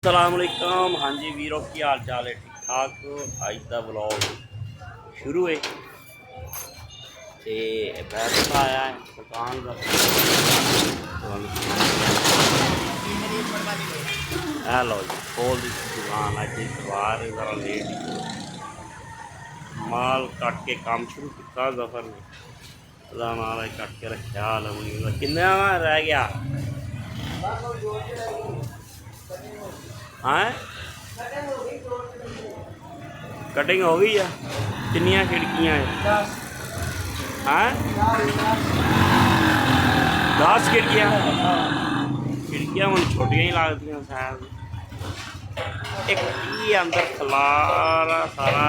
अस्सलामुअलैकुम। हाँ जी वीरों की हाल चाल है? ठीक ठाक। अज का व्लॉग शुरू है तो बैठ आया है दुकान का। लो जी खोल दी दुकान। अज इतवार जरा लेट माल कट के काम शुरू किया जफर ने माल कट के रखा। किन्ना रह गया? हाँ कटिंग हो गई है। कितनिया खिड़कियाँ हैं? हाँ 10 खिड़कियाँ। खिड़कियाँ हम छोटिया ही लगती शायद। एक ही अंदर खलारा सारा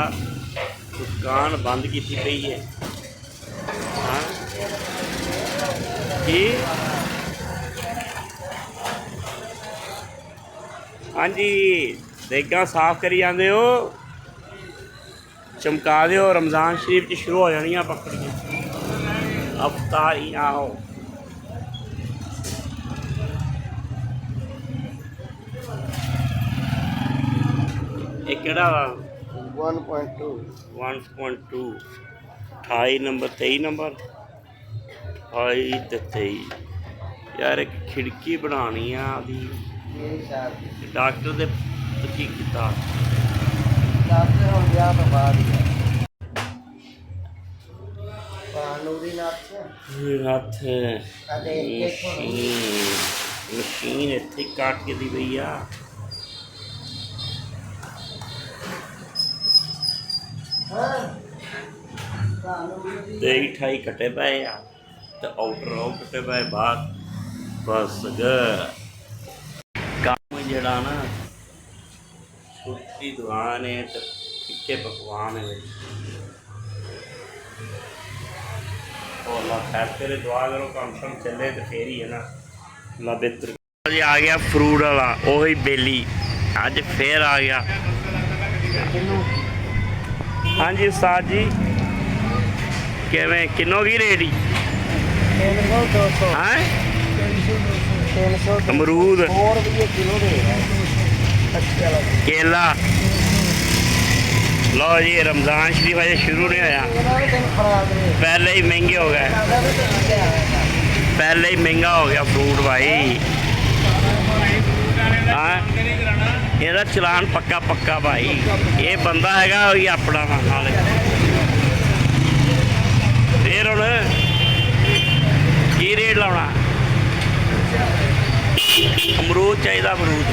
दुकान बंद की पई है। हाँ कि हाँ जी देगा साफ करी जाते हो। चमका दो रमज़ान शरीफ शुरू हो जानियां पकड़ियाँ अफ्तारियाँ। आओ एक 1.2 1.2 28 नंबर 23 नंबर 28 ते 23 यार। एक खिड़की बनानी है डॉक्टर दे की किता मशीन इत्थे काट के दी पई आ। तेई 28 कटे पे आ तो आउटर वो कटे पे बाहर। बस काम जड़ा ना छोटी दुकान है तो फिक्के पकवान है। अल्लाह खैर करे दुआ करो काम शम चले तो फिर ही है ना अल्लाह बेहतर। जी आ गया फ्रूट वाला वही बेली अज फिर आ गया। हाँ जी उस्ताद जी किवें किन्नों की रेट ही? हाँ अमरूद केला। लो जी रमज़ान शरीफ अजे शुरू नहीं होया पहले ही महंगे हो गए। पहले ही महंगा हो गया फ्रूट भाई। हाँ ਇਹਦਾ चलान पक्का पक्का भाई। ये बंदा हैगा ही अपना नाले फिर हुण की रेट लाना? अमरूद चाहिए अमरूद।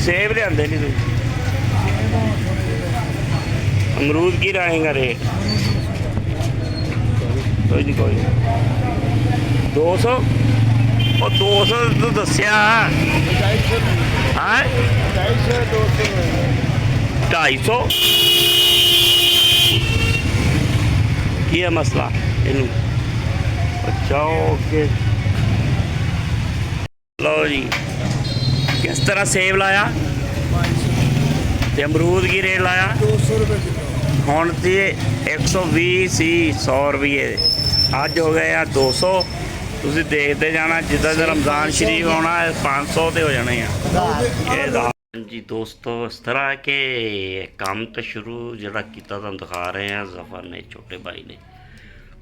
सेब लियाते नहीं तुम? अमरूद की रहेगा रेट? कोई नहीं कोई नहीं 200 और 200 तो दसिया। हाँ 250 की है मसला इनू? अच्छा ओके लो जी। किस तरह सेब लाया ते अमरूद की रेट लाया? 200 रुपये किलो। हुण तो 120 सी 100 रुपये अज हो गए 200। तुसीं देखते जाना जिदा रमज़ान शरीफ आना 500 तो हो जाने हैं। जी दोस्तों इस तरह के काम तो शुरू जरा किया तुम दिखा रहे हैं जफर ने छोटे भाई ने।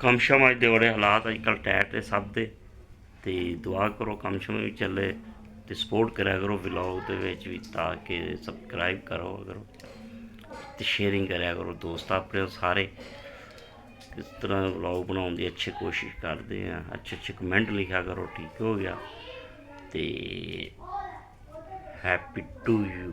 कम शम अज दे बड़े हालात अजकल टाइट है सब दे ते दुआ करो कम शम भी चले तो सपोर्ट करा करो व्लॉग दे विच भी ताकि सबसक्राइब करो करो तो शेयरिंग करा करो दोस्त अपने सारे किस तरह व्लॉग बनाने की अच्छी कोशिश करते हैं। अच्छे अच्छे कमेंट लिखा करो ठीक हो गया तो हैप्पी टू यू।